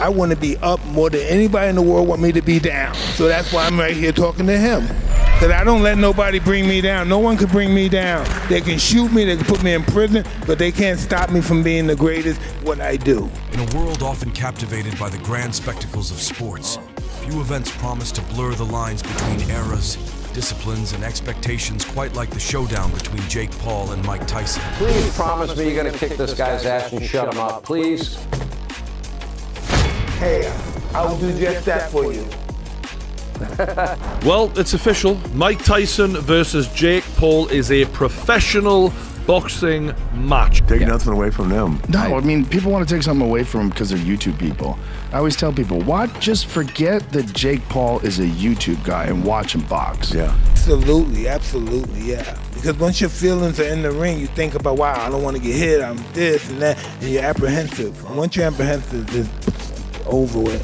I want to be up more than anybody in the world want me to be down. So that's why I'm right here talking to him. Because I don't let nobody bring me down. No one can bring me down. They can shoot me, they can put me in prison, but they can't stop me from being the greatest what I do. In a world often captivated by the grand spectacles of sports, few events promise to blur the lines between eras, disciplines, and expectations quite like the showdown between Jake Paul and Mike Tyson. Please promise me you're going to kick this guy's ass and shut him up, please. Hey, I'll do just that for you. Well, it's official. Mike Tyson versus Jake Paul is a professional boxing match. Take nothing away from them. No, I mean, people want to take something away from them because they're YouTube people. I always tell people, just forget that Jake Paul is a YouTube guy and watch him box. Yeah. Absolutely, absolutely, yeah. Because once your feelings are in the ring, you think about, wow, I don't want to get hit, I'm this and that, and you're apprehensive. And once you're apprehensive, it's over with.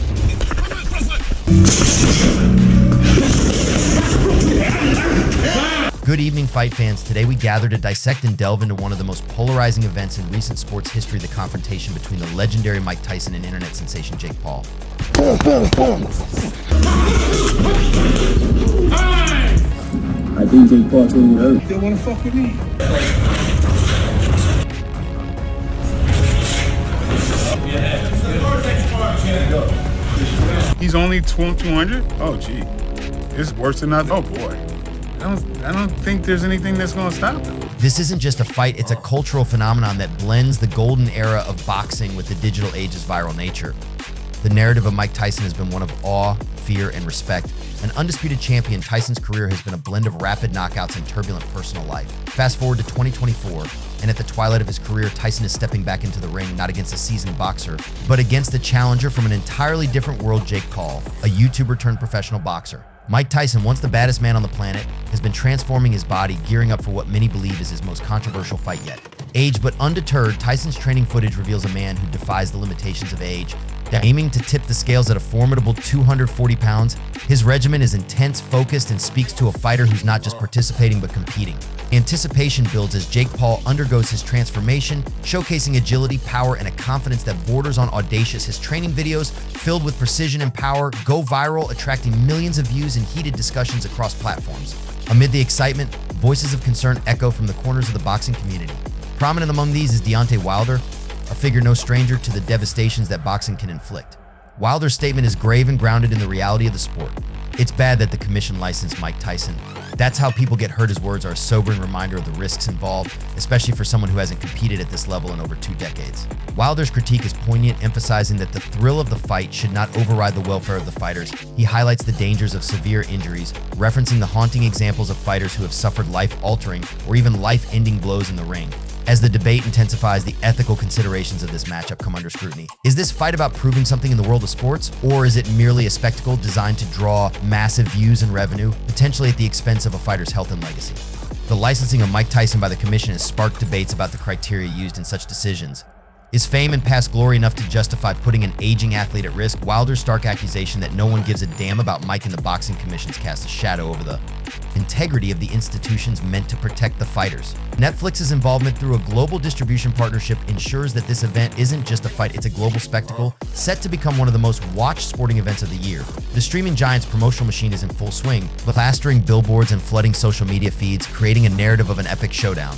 Good evening, fight fans. Today we gather to dissect and delve into one of the most polarizing events in recent sports history, the confrontation between the legendary Mike Tyson and internet sensation Jake Paul. Boom, boom, boom. I think Jake Paul really hurt. They want to fuck with me. He's only 200? Oh, gee. It's worse than nothing. Oh, boy. I don't think there's anything that's going to stop him. This isn't just a fight, it's a cultural phenomenon that blends the golden era of boxing with the digital age's viral nature. The narrative of Mike Tyson has been one of awe, fear, and respect. An undisputed champion, Tyson's career has been a blend of rapid knockouts and turbulent personal life. Fast forward to 2024, and at the twilight of his career, Tyson is stepping back into the ring, not against a seasoned boxer, but against a challenger from an entirely different world, Jake Paul, a YouTuber turned professional boxer. Mike Tyson, once the baddest man on the planet, has been transforming his body, gearing up for what many believe is his most controversial fight yet. Aged but undeterred, Tyson's training footage reveals a man who defies the limitations of age. Aiming to tip the scales at a formidable 240 pounds, his regimen is intense, focused, and speaks to a fighter who's not just participating but competing. Anticipation builds as Jake Paul undergoes his transformation, showcasing agility, power, and a confidence that borders on audacious. His training videos, filled with precision and power, go viral, attracting millions of views and heated discussions across platforms. Amid the excitement, voices of concern echo from the corners of the boxing community. Prominent among these is Deontay Wilder, a figure no stranger to the devastations that boxing can inflict. Wilder's statement is grave and grounded in the reality of the sport. It's bad that the commission licensed Mike Tyson. That's how people get hurt. His words are a sobering reminder of the risks involved, especially for someone who hasn't competed at this level in over 2 decades. Wilder's critique is poignant, emphasizing that the thrill of the fight should not override the welfare of the fighters. He highlights the dangers of severe injuries, referencing the haunting examples of fighters who have suffered life-altering or even life-ending blows in the ring. As the debate intensifies, the ethical considerations of this matchup come under scrutiny. Is this fight about proving something in the world of sports, or is it merely a spectacle designed to draw massive views and revenue, potentially at the expense of a fighter's health and legacy? The licensing of Mike Tyson by the commission has sparked debates about the criteria used in such decisions. Is fame and past glory enough to justify putting an aging athlete at risk? Wilder's stark accusation that no one gives a damn about Mike and the boxing commissions casts a shadow over the integrity of the institutions meant to protect the fighters. Netflix's involvement through a global distribution partnership ensures that this event isn't just a fight, it's a global spectacle set to become one of the most watched sporting events of the year. The streaming giant's promotional machine is in full swing, plastering billboards and flooding social media feeds, creating a narrative of an epic showdown.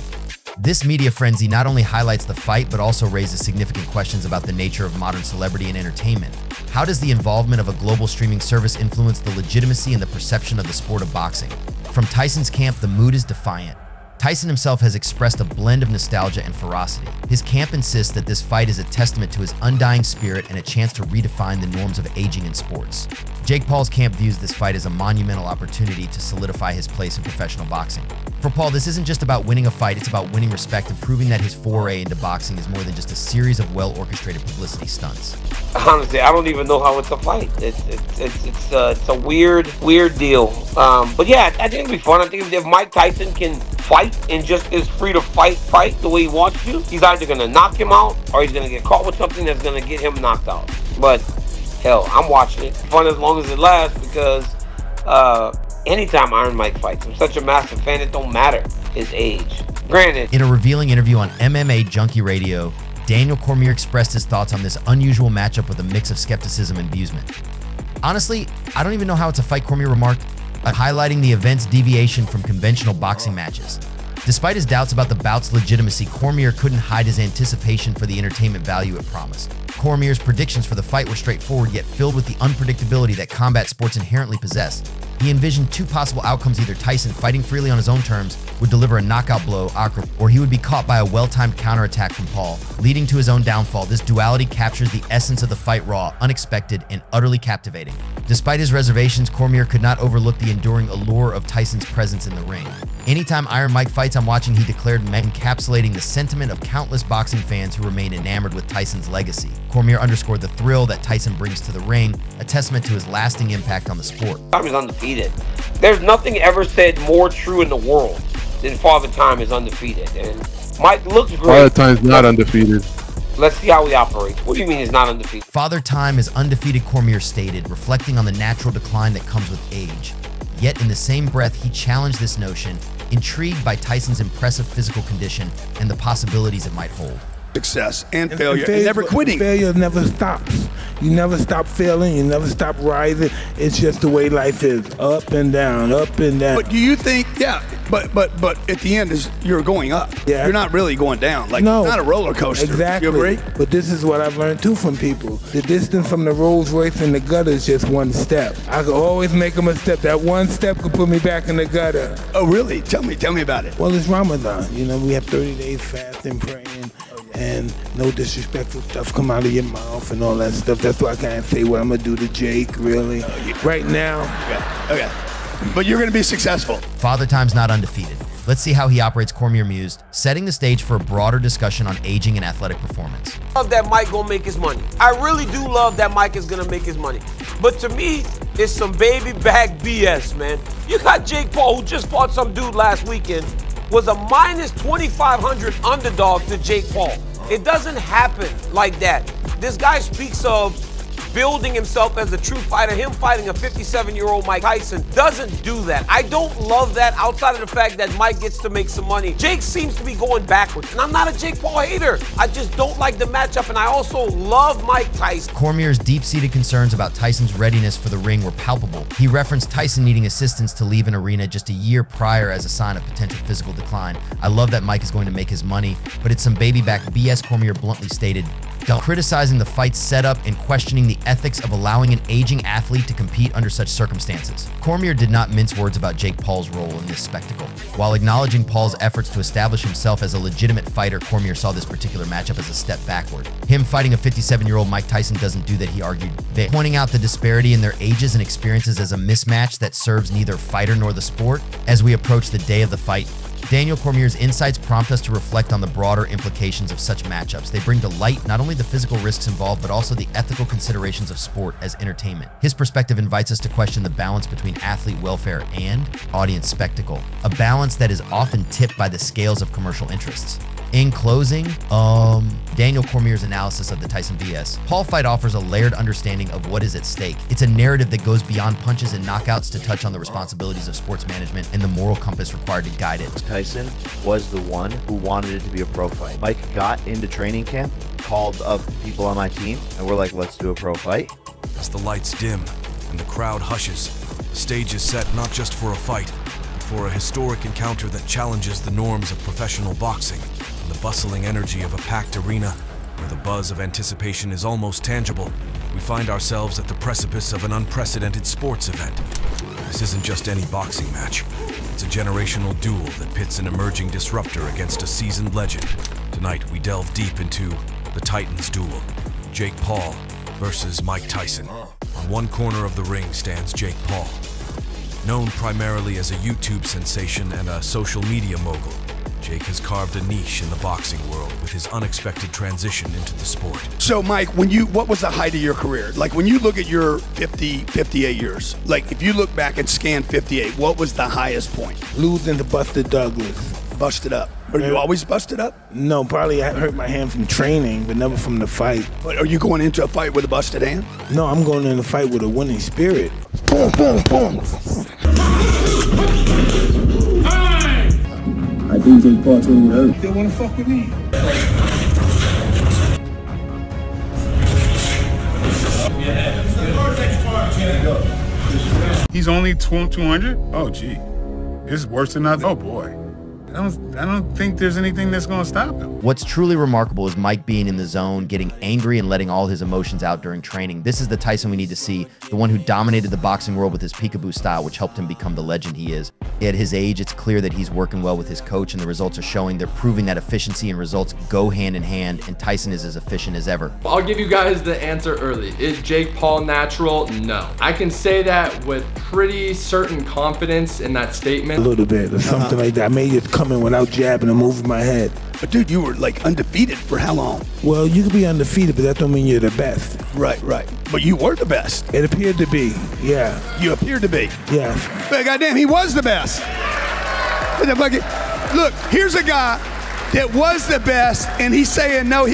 This media frenzy not only highlights the fight, but also raises significant questions about the nature of modern celebrity and entertainment. How does the involvement of a global streaming service influence the legitimacy and the perception of the sport of boxing? From Tyson's camp, the mood is defiant. Tyson himself has expressed a blend of nostalgia and ferocity. His camp insists that this fight is a testament to his undying spirit and a chance to redefine the norms of aging in sports. Jake Paul's camp views this fight as a monumental opportunity to solidify his place in professional boxing. For Paul, this isn't just about winning a fight, it's about winning respect and proving that his foray into boxing is more than just a series of well-orchestrated publicity stunts. Honestly, I don't even know how it's a fight. It's a weird deal. But yeah, I think it'll be fun. I think if Mike Tyson can fight and just is free to fight the way he wants to, he's either going to knock him out or he's going to get caught with something that's going to get him knocked out. But hell, I'm watching it. Fun as long as it lasts, because anytime Iron Mike fights, I'm such a massive fan, it don't matter his age. Granted. In a revealing interview on MMA Junkie Radio, Daniel Cormier expressed his thoughts on this unusual matchup with a mix of skepticism and amusement. Honestly, I don't even know how it's a fight, Cormier remarked, highlighting the event's deviation from conventional boxing matches. Despite his doubts about the bout's legitimacy, Cormier couldn't hide his anticipation for the entertainment value it promised. Cormier's predictions for the fight were straightforward, yet filled with the unpredictability that combat sports inherently possess. He envisioned two possible outcomes: either Tyson, fighting freely on his own terms, would deliver a knockout blow, or he would be caught by a well-timed counterattack from Paul, leading to his own downfall. This duality captures the essence of the fight: raw, unexpected, and utterly captivating. Despite his reservations, Cormier could not overlook the enduring allure of Tyson's presence in the ring. Anytime Iron Mike fights I'm watching, he declared, encapsulating the sentiment of countless boxing fans who remain enamored with Tyson's legacy. Cormier underscored the thrill that Tyson brings to the ring, a testament to his lasting impact on the sport. Time is undefeated. There's nothing ever said more true in the world than Father Time is undefeated. And Mike looks great. Father Time's not undefeated. Let's see how he operates. What do you mean he's not undefeated? Father Time is undefeated, Cormier stated, reflecting on the natural decline that comes with age. Yet in the same breath, he challenged this notion, intrigued by Tyson's impressive physical condition and the possibilities it might hold. Success and failure, and never quitting. Failure never stops. You never stop failing, you never stop rising. It's just the way life is, up and down, up and down. But do you think, yeah, but at the end is you're going up. Yeah. You're not really going down. Like, no, it's not a roller coaster. Exactly. You agree? But this is what I've learned too from people. The distance from the Rolls Royce and the gutter is just one step. I can always make them a step. That one step could put me back in the gutter. Oh, really? Tell me about it. Well, it's Ramadan. You know, we have 30 days fasting, praying, and no disrespectful stuff come out of your mouth and all that stuff. That's why I can't say what I'm gonna do to Jake, really. Right now. Okay. But you're gonna be successful. Father Time's not undefeated. Let's see how he operates, Cormier mused, setting the stage for a broader discussion on aging and athletic performance. I love that Mike gonna make his money. I really do love that Mike is gonna make his money. But to me, it's some baby back BS, man. You got Jake Paul, who just fought some dude last weekend, was a minus 2,500 underdog to Jake Paul. It doesn't happen like that. This guy speaks of building himself as a true fighter. Him fighting a 57-year-old Mike Tyson doesn't do that. I don't love that outside of the fact that Mike gets to make some money. Jake seems to be going backwards, and I'm not a Jake Paul hater. I just don't like the matchup, and I also love Mike Tyson. Cormier's deep-seated concerns about Tyson's readiness for the ring were palpable. He referenced Tyson needing assistance to leave an arena just a year prior as a sign of potential physical decline. I love that Mike is going to make his money, but it's some baby back BS, Cormier bluntly stated, criticizing the fight's setup and questioning the ethics of allowing an aging athlete to compete under such circumstances. Cormier did not mince words about Jake Paul's role in this spectacle. While acknowledging Paul's efforts to establish himself as a legitimate fighter, Cormier saw this particular matchup as a step backward. Him fighting a 57-year-old Mike Tyson doesn't do that, he argued, pointing out the disparity in their ages and experiences as a mismatch that serves neither fighter nor the sport. As we approach the day of the fight, Daniel Cormier's insights prompt us to reflect on the broader implications of such matchups. They bring to light not only the physical risks involved, but also the ethical considerations of sport as entertainment. His perspective invites us to question the balance between athlete welfare and audience spectacle, a balance that is often tipped by the scales of commercial interests. In closing, Daniel Cormier's analysis of the Tyson vs. Paul fight offers a layered understanding of what is at stake. It's a narrative that goes beyond punches and knockouts to touch on the responsibilities of sports management and the moral compass required to guide it. Tyson was the one who wanted it to be a pro fight. Mike got into training camp, called up people on my team, and we're like, let's do a pro fight. As the lights dim and the crowd hushes, the stage is set not just for a fight, but for a historic encounter that challenges the norms of professional boxing. The bustling energy of a packed arena, where the buzz of anticipation is almost tangible, we find ourselves at the precipice of an unprecedented sports event. This isn't just any boxing match. It's a generational duel that pits an emerging disruptor against a seasoned legend. Tonight, we delve deep into the Titans duel, Jake Paul versus Mike Tyson. On one corner of the ring stands Jake Paul, known primarily as a YouTube sensation and a social media mogul. Jake has carved a niche in the boxing world with his unexpected transition into the sport. So, Mike, what was the height of your career? Like, when you look at your 58 years, like, if you look back and scan 58, what was the highest point? Losing to Buster Douglas. Busted up. Are you always busted up? No, probably I hurt my hand from training, but never from the fight. But are you going into a fight with a busted hand? No, I'm going in a fight with a winning spirit. Boom, boom, boom. I think Jake Paul told me to hurt. They want to fuck with me. He's only 200? Oh, gee. It's worse than nothing. Oh, boy. I don't think there's anything that's going to stop him. What's truly remarkable is Mike being in the zone, getting angry and letting all his emotions out during training. This is the Tyson we need to see, the one who dominated the boxing world with his peekaboo style, which helped him become the legend he is. At his age, it's clear that he's working well with his coach, and the results are showing. They're proving that efficiency and results go hand in hand, and Tyson is as efficient as ever. I'll give you guys the answer early. Is Jake Paul natural? No. I can say that with pretty certain confidence in that statement. A little bit, or something like that. I may just come in without jabbing and moving my head. But dude, you were like undefeated for how long? Well, you could be undefeated, but that don't mean you're the best. Right. But you were the best. It appeared to be, yeah. You appeared to be. Yeah. But goddamn, he was the best. Look, here's a guy that was the best, and he's saying no.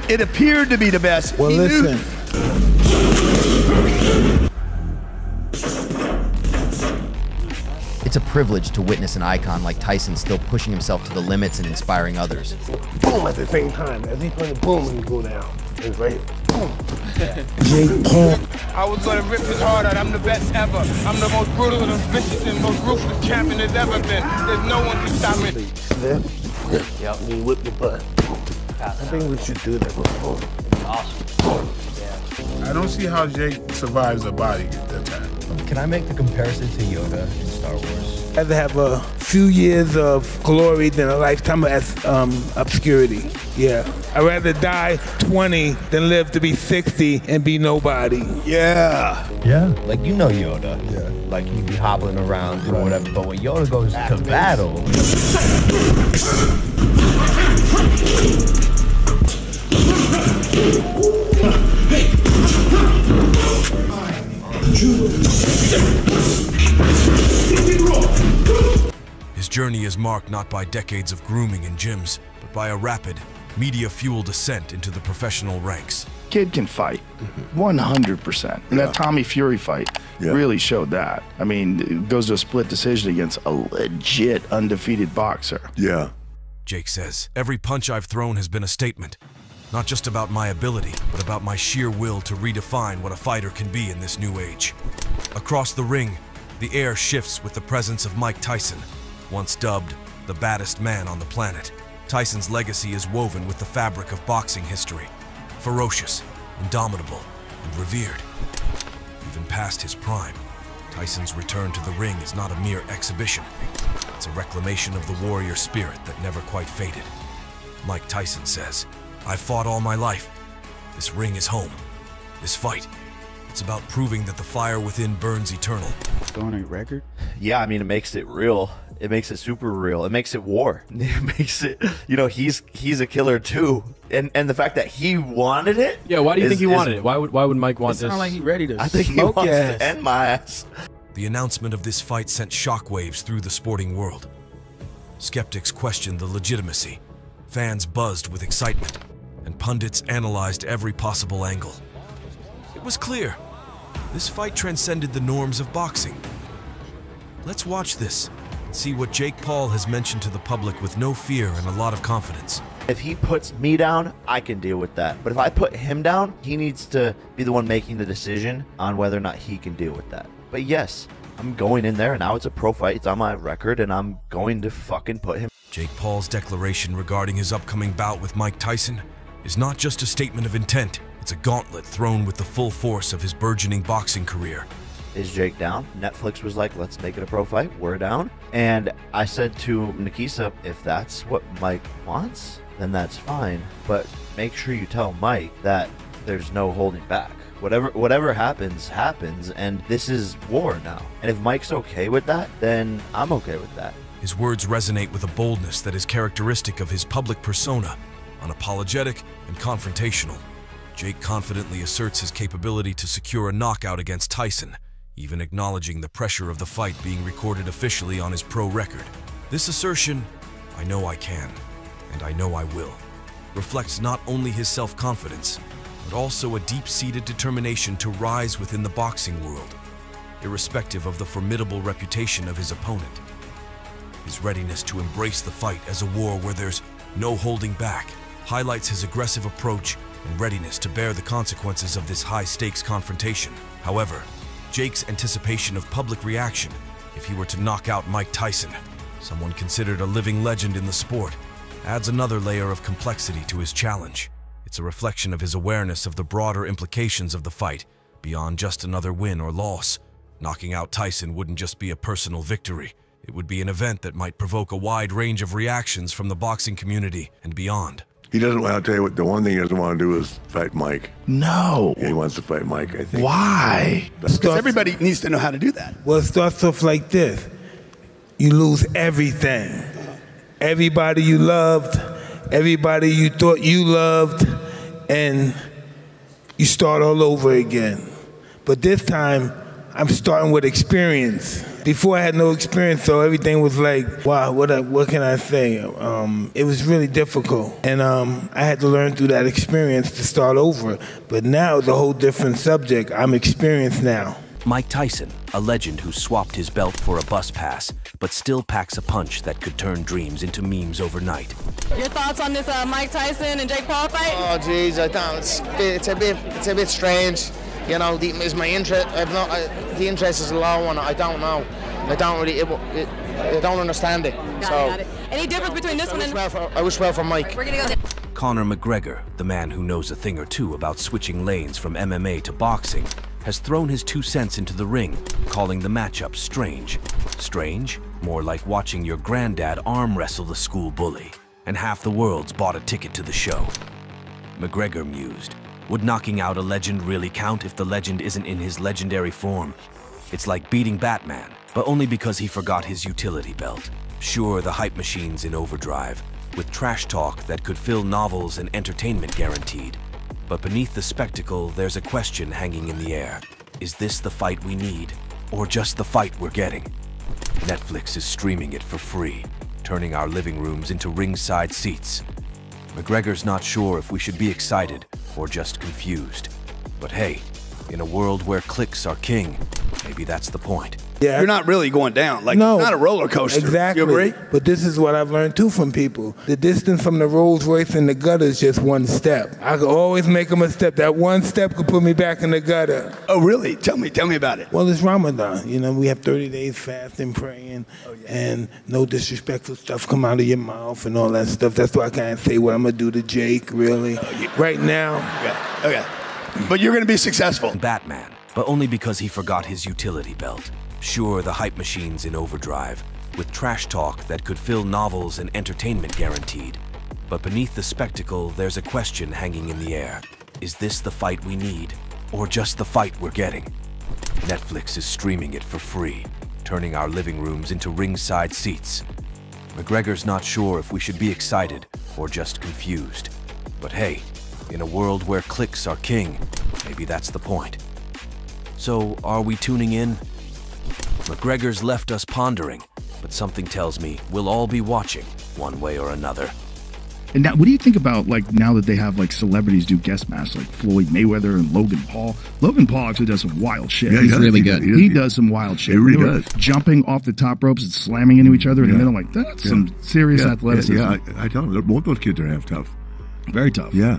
It appeared to be the best. Well, listen. It's a privilege to witness an icon like Tyson still pushing himself to the limits and inspiring others. Boom at the same time. As he's going to boom and go down. It's right. Boom. Jake Paul. I was going to rip his heart out. I'm the best ever. I'm the most brutal and vicious and most ruthless champion there's ever been. There's no one to stop me. Slip. Yep. Me whip the butt. I think we should do that before. Awesome. I don't see how Jake survives a body attack. Can I make the comparison to Yoda in Star Wars? I'd rather have a few years of glory than a lifetime of obscurity. Yeah. I'd rather die 20 than live to be 60 and be nobody. Yeah. Yeah. Like, you know Yoda. Yeah. Like, he'd be hobbling around doing whatever. But when Yoda goes to battle... His journey is marked not by decades of grooming in gyms, but by a rapid, media-fueled ascent into the professional ranks. Kid can fight, 100%. And that Tommy Fury fight really showed that. I mean, it goes to a split decision against a legit undefeated boxer. Yeah. Jake says, every punch I've thrown has been a statement. Not just about my ability, but about my sheer will to redefine what a fighter can be in this new age. Across the ring, the air shifts with the presence of Mike Tyson, once dubbed the baddest man on the planet. Tyson's legacy is woven with the fabric of boxing history. Ferocious, indomitable, and revered. Even past his prime, Tyson's return to the ring is not a mere exhibition. It's a reclamation of the warrior spirit that never quite faded. Mike Tyson says, I've fought all my life. This ring is home. This fight, it's about proving that the fire within burns eternal. Going a record? Yeah, I mean, it makes it real. It makes it super real. It makes it war. It makes it, you know, he's a killer too. And the fact that he wanted it. Yeah, why do you think he wanted it? Why would Mike want this? It's not like he's ready to. I think he wants to end my ass. The announcement of this fight sent shockwaves through the sporting world. Skeptics questioned the legitimacy. Fans buzzed with excitement, and pundits analyzed every possible angle. It was clear, this fight transcended the norms of boxing. Let's watch this and see what Jake Paul has mentioned to the public with no fear and a lot of confidence. If he puts me down, I can deal with that. But if I put him down, he needs to be the one making the decision on whether or not he can deal with that. But yes, I'm going in there, and now it's a pro fight. It's on my record, and I'm going to fucking put him. Jake Paul's declaration regarding his upcoming bout with Mike Tyson is not just a statement of intent. It's a gauntlet thrown with the full force of his burgeoning boxing career. Is Jake down? Netflix was like, let's make it a pro fight. We're down. And I said to Nikisa, if that's what Mike wants, then that's fine. But make sure you tell Mike that there's no holding back. Whatever happens, happens, and this is war now. And if Mike's okay with that, then I'm okay with that. His words resonate with a boldness that is characteristic of his public persona, unapologetic and confrontational. Jake confidently asserts his capability to secure a knockout against Tyson, even acknowledging the pressure of the fight being recorded officially on his pro record. This assertion, I know I can, and I know I will, reflects not only his self-confidence, but also a deep-seated determination to rise within the boxing world, irrespective of the formidable reputation of his opponent. His readiness to embrace the fight as a war where there's no holding back highlights his aggressive approach and readiness to bear the consequences of this high-stakes confrontation. However, Jake's anticipation of public reaction if he were to knock out Mike Tyson, someone considered a living legend in the sport, adds another layer of complexity to his challenge. It's a reflection of his awareness of the broader implications of the fight, beyond just another win or loss. Knocking out Tyson wouldn't just be a personal victory. It would be an event that might provoke a wide range of reactions from the boxing community and beyond. He doesn't want to tell you what the one thing he doesn't want to do is fight Mike. No. Yeah, he wants to fight Mike, I think. Why? Because everybody needs to know how to do that. Well, it starts off like this. You lose everything. Everybody you loved, everybody you thought you loved, and you start all over again. But this time, I'm starting with experience. Before I had no experience, so everything was like, wow, what can I say? It was really difficult. And I had to learn through that experience to start over. But now it's a whole different subject. I'm experienced now. Mike Tyson, a legend who swapped his belt for a bus pass, but still packs a punch that could turn dreams into memes overnight. Your thoughts on this Mike Tyson and Jake Paul fight? Oh, geez, I don't. It's a bit strange. You know, is my interest? The interest is a low one. I don't know. I don't really. I don't understand it. Got it. Any difference between this one and? I wish well for Mike. We're gonna go there. Conor McGregor, the man who knows a thing or two about switching lanes from MMA to boxing, has thrown his 2 cents into the ring, calling the matchup strange. Strange? More like watching your granddad arm wrestle the school bully, and half the world's bought a ticket to the show. McGregor mused. Would knocking out a legend really count if the legend isn't in his legendary form? It's like beating Batman, but only because he forgot his utility belt. Sure, the hype machine's in overdrive, with trash talk that could fill novels and entertainment guaranteed. But beneath the spectacle, there's a question hanging in the air. Is this the fight we need, or just the fight we're getting? Netflix is streaming it for free, turning our living rooms into ringside seats. McGregor's not sure if we should be excited or just confused. But hey, in a world where clicks are king, maybe that's the point. Yeah. You're not really going down. Like, no, it's not a roller coaster. Exactly. You agree? But this is what I've learned too from people. The distance from the Rolls Royce and the gutter is just one step. I could always make them a step. That one step could put me back in the gutter. Oh, really? Tell me about it. Well, it's Ramadan. You know, we have 30 days fasting, praying, and no disrespectful stuff come out of your mouth and all that stuff. That's why I can't say what I'm going to do to Jake, really. Right now. Okay. But you're going to be successful. Batman, but only because he forgot his utility belt. Sure, the hype machine's in overdrive, with trash talk that could fill novels and entertainment guaranteed. But beneath the spectacle, there's a question hanging in the air. Is this the fight we need, or just the fight we're getting? Netflix is streaming it for free, turning our living rooms into ringside seats. McGregor's not sure if we should be excited or just confused. But hey, in a world where clicks are king, maybe that's the point. So, are we tuning in? McGregor's left us pondering, but something tells me we'll all be watching, one way or another. And now, what do you think about, like, now that they have, like, celebrities do guest matches, like Floyd Mayweather and Logan Paul? Logan Paul actually does some wild shit. Yeah, he's really good. He does some wild shit. He really does. Jumping off the top ropes and slamming into each other in the middle. Like, that's some serious athleticism. Yeah, I tell them, both those kids are half tough. Very tough. Yeah.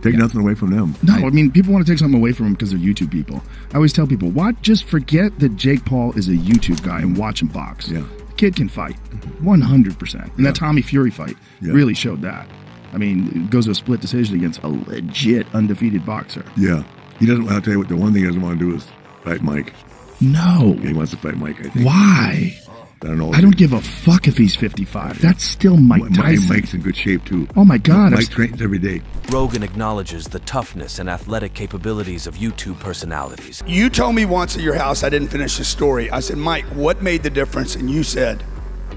Take nothing away from them. No, I mean, people want to take something away from them because they're YouTube people. I always tell people, just forget that Jake Paul is a YouTube guy and watch him box. Yeah. The kid can fight, 100%. And that Tommy Fury fight really showed that. I mean, it goes to a split decision against a legit undefeated boxer. Yeah. He doesn't want to tell you what the one thing he doesn't want to do is fight Mike. No. Yeah, he wants to fight Mike, I think. Why? I don't know. I don't give a fuck if he's 55. That's still Mike Tyson. Mike's in good shape, too. Oh, my God. Mike trains every day. Rogan acknowledges the toughness and athletic capabilities of YouTube personalities. You told me once at your house, I didn't finish the story. I said, Mike, what made the difference? And you said,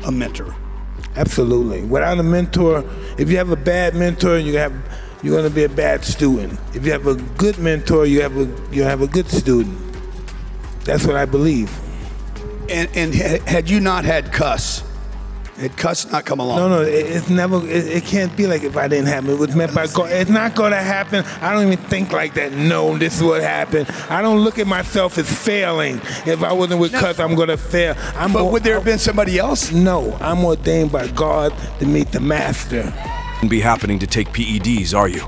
a mentor. Absolutely. Without a mentor, if you have a bad mentor, you're going to be a bad student. If you have a good mentor, you have a good student. That's what I believe. And had you not had Cuss, had Cuss not come along? No, it's never. It can't be like if I didn't have it. It was meant by God. It's not going to happen. I don't even think like that. No, this is what happened. I don't look at myself as failing. If I wasn't with Cuss, I'm going to fail. But would there have been somebody else? No, I'm ordained by God to meet the master. Be happening to take PEDs, are you?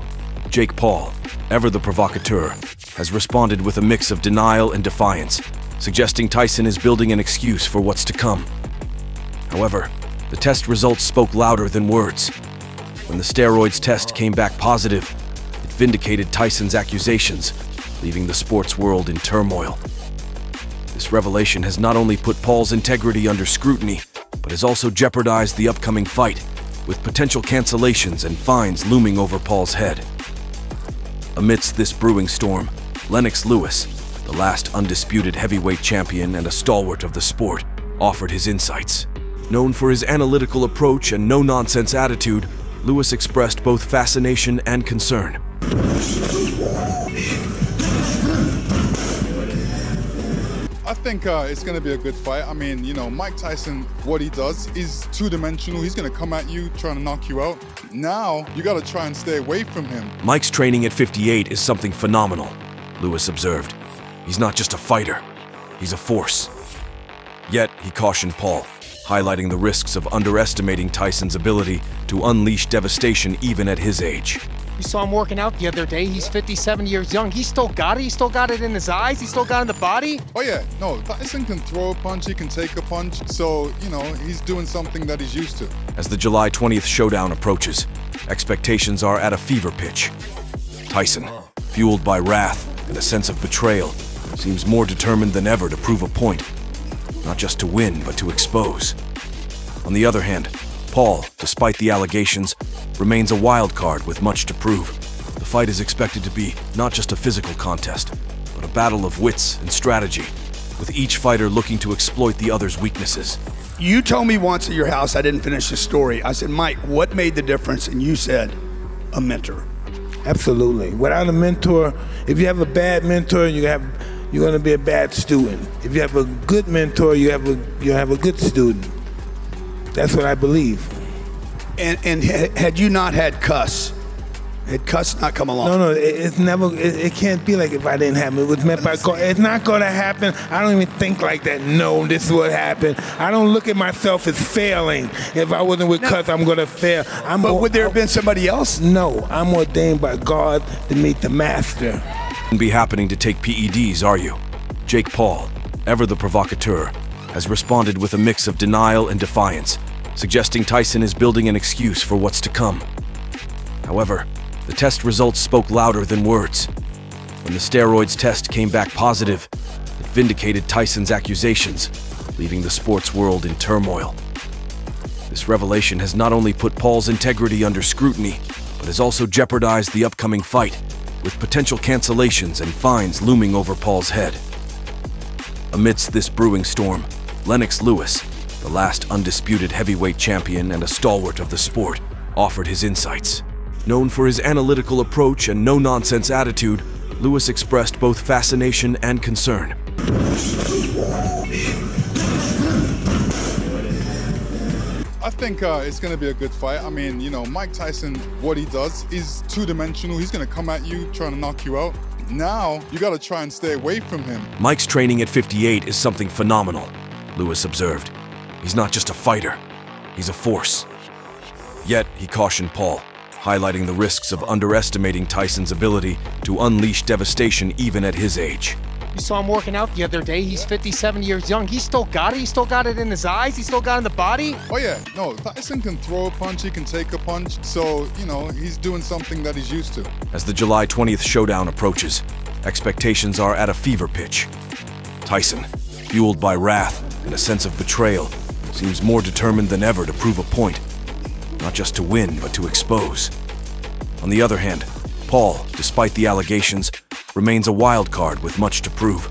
Jake Paul, ever the provocateur, has responded with a mix of denial and defiance, suggesting Tyson is building an excuse for what's to come. However, the test results spoke louder than words. When the steroids test came back positive, it vindicated Tyson's accusations, leaving the sports world in turmoil. This revelation has not only put Paul's integrity under scrutiny, but has also jeopardized the upcoming fight, with potential cancellations and fines looming over Paul's head. Amidst this brewing storm, Lennox Lewis, the last undisputed heavyweight champion and a stalwart of the sport, offered his insights. Known for his analytical approach and no-nonsense attitude, Lewis expressed both fascination and concern. I think it's going to be a good fight. I mean, you know, Mike Tyson, what he does is two-dimensional. He's going to come at you, trying to knock you out. Now, you got to try and stay away from him. Mike's training at 58 is something phenomenal, Lewis observed. He's not just a fighter, he's a force. Yet, he cautioned Paul, highlighting the risks of underestimating Tyson's ability to unleash devastation even at his age. You saw him working out the other day. He's 57 years young. He still got it. He still got it in his eyes. He still got it in the body. Oh, yeah. No, Tyson can throw a punch. He can take a punch. So, you know, he's doing something that he's used to. As the July 20th showdown approaches, expectations are at a fever pitch. Tyson, fueled by wrath and a sense of betrayal, seems more determined than ever to prove a point. Not just to win, but to expose. On the other hand, Paul, despite the allegations, remains a wild card with much to prove. The fight is expected to be not just a physical contest, but a battle of wits and strategy, with each fighter looking to exploit the other's weaknesses. You told me once at your house, I didn't finish the story. I said, Mike, what made the difference? And you said, a mentor. Absolutely. Without a mentor, if you have a bad mentor, you're going to be a bad student. If you have a good mentor, you have a good student. That's what I believe. And had you not had Cuss, had Cuss not come along? No, it's never, it can't be like if I didn't have it. It was meant by God. It's not going to happen. I don't even think like that. No, this is what happened. I don't look at myself as failing. If I wasn't with Cuss, I'm going to fail. But would there have been somebody else? No, I'm ordained by God to meet the master. Be happening to take PEDs, are you? Jake Paul, ever the provocateur, has responded with a mix of denial and defiance, suggesting Tyson is building an excuse for what's to come. However, the test results spoke louder than words. When the steroids test came back positive, it vindicated Tyson's accusations, leaving the sports world in turmoil. This revelation has not only put Paul's integrity under scrutiny, but has also jeopardized the upcoming fight, with potential cancellations and fines looming over Paul's head. Amidst this brewing storm, Lennox Lewis, the last undisputed heavyweight champion and a stalwart of the sport, offered his insights. Known for his analytical approach and no-nonsense attitude, Lewis expressed both fascination and concern. I think it's going to be a good fight. I mean, you know, Mike Tyson, what he does is two-dimensional. He's going to come at you, trying to knock you out. Now, you got to try and stay away from him. Mike's training at 58 is something phenomenal, Lewis observed. He's not just a fighter, he's a force. Yet, he cautioned Paul, highlighting the risks of underestimating Tyson's ability to unleash devastation even at his age. You saw him working out the other day. He's 57 years young. He still got it. He still got it in his eyes. He still got it in the body. Oh, yeah. No, Tyson can throw a punch. He can take a punch. So, you know, he's doing something that he's used to. As the July 20th showdown approaches, expectations are at a fever pitch. Tyson, fueled by wrath and a sense of betrayal, seems more determined than ever to prove a point. Not just to win, but to expose. On the other hand, Paul, despite the allegations, remains a wild card with much to prove.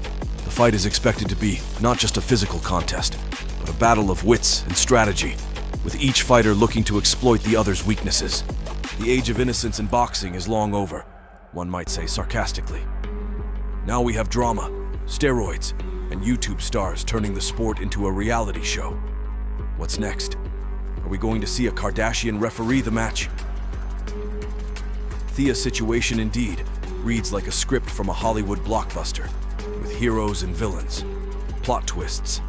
The fight is expected to be not just a physical contest, but a battle of wits and strategy, with each fighter looking to exploit the other's weaknesses. The age of innocence in boxing is long over, one might say sarcastically. Now we have drama, steroids, and YouTube stars turning the sport into a reality show. What's next? Are we going to see a Kardashian referee the match? Thea's situation indeed reads like a script from a Hollywood blockbuster, with heroes and villains, plot twists,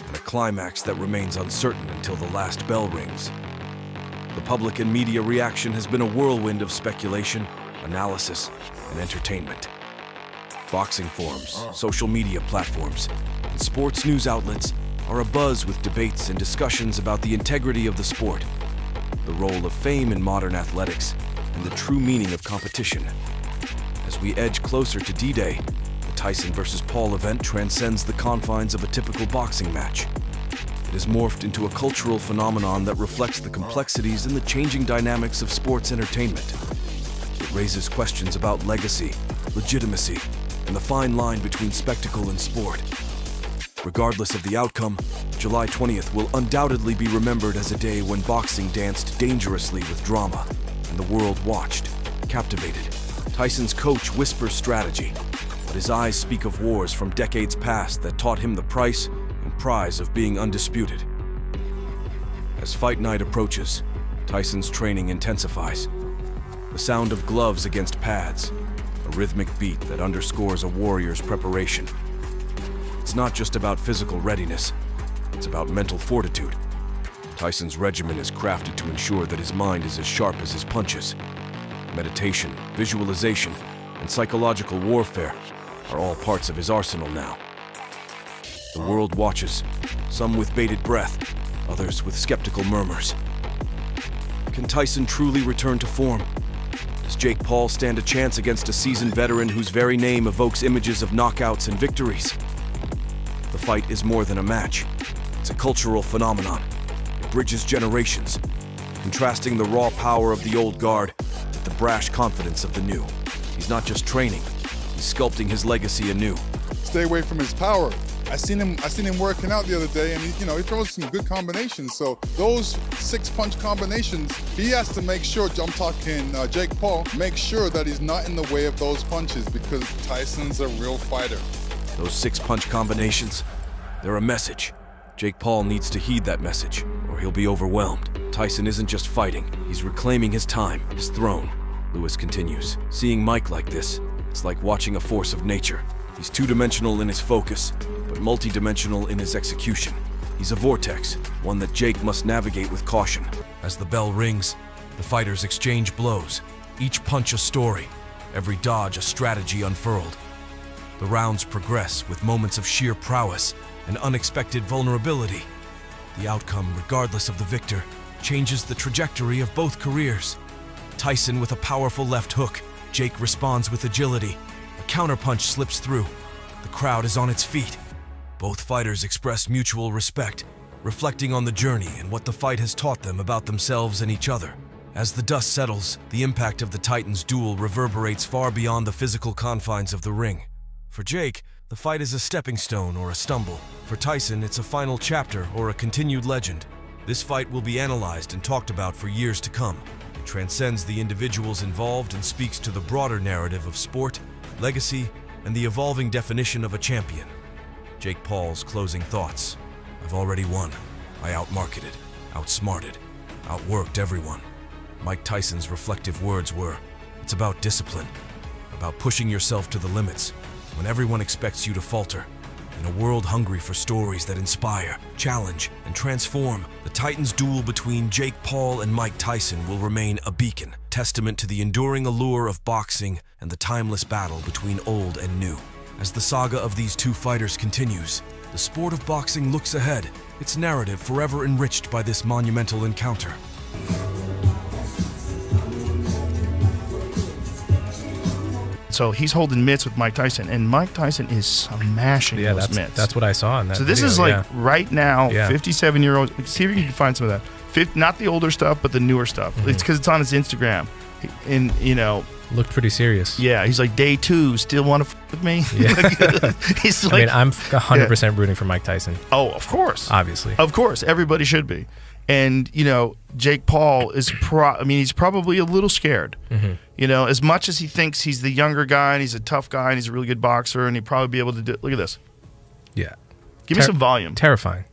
and a climax that remains uncertain until the last bell rings. The public and media reaction has been a whirlwind of speculation, analysis, and entertainment. Boxing forums, social media platforms, and sports news outlets are abuzz with debates and discussions about the integrity of the sport, the role of fame in modern athletics, and the true meaning of competition. As we edge closer to D-Day, the Tyson vs. Paul event transcends the confines of a typical boxing match. It has morphed into a cultural phenomenon that reflects the complexities and the changing dynamics of sports entertainment. It raises questions about legacy, legitimacy, and the fine line between spectacle and sport. Regardless of the outcome, July 20th will undoubtedly be remembered as a day when boxing danced dangerously with drama, and the world watched, captivated. Tyson's coach whispers strategy, but his eyes speak of wars from decades past that taught him the price and prize of being undisputed. As fight night approaches, Tyson's training intensifies. The sound of gloves against pads, a rhythmic beat that underscores a warrior's preparation. It's not just about physical readiness, it's about mental fortitude. Tyson's regimen is crafted to ensure that his mind is as sharp as his punches. Meditation, visualization, and psychological warfare are all parts of his arsenal now. The world watches, some with bated breath, others with skeptical murmurs. Can Tyson truly return to form? Does Jake Paul stand a chance against a seasoned veteran whose very name evokes images of knockouts and victories? The fight is more than a match. It's a cultural phenomenon. It bridges generations, contrasting the raw power of the old guard with the brash confidence of the new. He's not just training, he's sculpting his legacy anew. Stay away from his power. I seen him working out the other day, and he throws some good combinations. So those 6-punch combinations, he has to make sure, I'm talking Jake Paul, make sure that he's not in the way of those punches, because Tyson's a real fighter. Those 6-punch combinations, they're a message. Jake Paul needs to heed that message, or he'll be overwhelmed. Tyson isn't just fighting, he's reclaiming his time, his throne. Lewis continues. Seeing Mike like this, it's like watching a force of nature. He's two-dimensional in his focus, but multi-dimensional in his execution. He's a vortex, one that Jake must navigate with caution. As the bell rings, the fighters exchange blows, each punch a story, every dodge a strategy unfurled. The rounds progress with moments of sheer prowess and unexpected vulnerability. The outcome, regardless of the victor, changes the trajectory of both careers. Tyson with a powerful left hook, Jake responds with agility. A counterpunch slips through. The crowd is on its feet. Both fighters express mutual respect, reflecting on the journey and what the fight has taught them about themselves and each other. As the dust settles, the impact of the Titans' duel reverberates far beyond the physical confines of the ring. For Jake, the fight is a stepping stone or a stumble. For Tyson, it's a final chapter or a continued legend. This fight will be analyzed and talked about for years to come. It transcends the individuals involved and speaks to the broader narrative of sport, legacy, and the evolving definition of a champion. Jake Paul's closing thoughts. I've already won. I outmarketed, outsmarted, outworked everyone. Mike Tyson's reflective words were, it's about discipline, about pushing yourself to the limits when everyone expects you to falter. In a world hungry for stories that inspire, challenge, and transform, the Titans' duel between Jake Paul and Mike Tyson will remain a beacon, testament to the enduring allure of boxing and the timeless battle between old and new. As the saga of these two fighters continues, the sport of boxing looks ahead, its narrative forever enriched by this monumental encounter. So he's holding mitts with Mike Tyson, and Mike Tyson is smashing those mitts. That's what I saw in that So this video, is like right now, 57-year-old. See if you can find some of that. Not the older stuff, but the newer stuff. It's because it's on his Instagram. And, looked pretty serious. Yeah, he's like, day 2, still want to f with me? Yeah. He's like, I mean, I'm 100% rooting for Mike Tyson. Oh, of course. Obviously. Of course. Everybody should be. And, Jake Paul is he's probably a little scared. As much as he thinks he's the younger guy and he's a tough guy and he's a really good boxer and he'd probably be able to do. Look at this. Yeah. Give me some volume. Terrifying.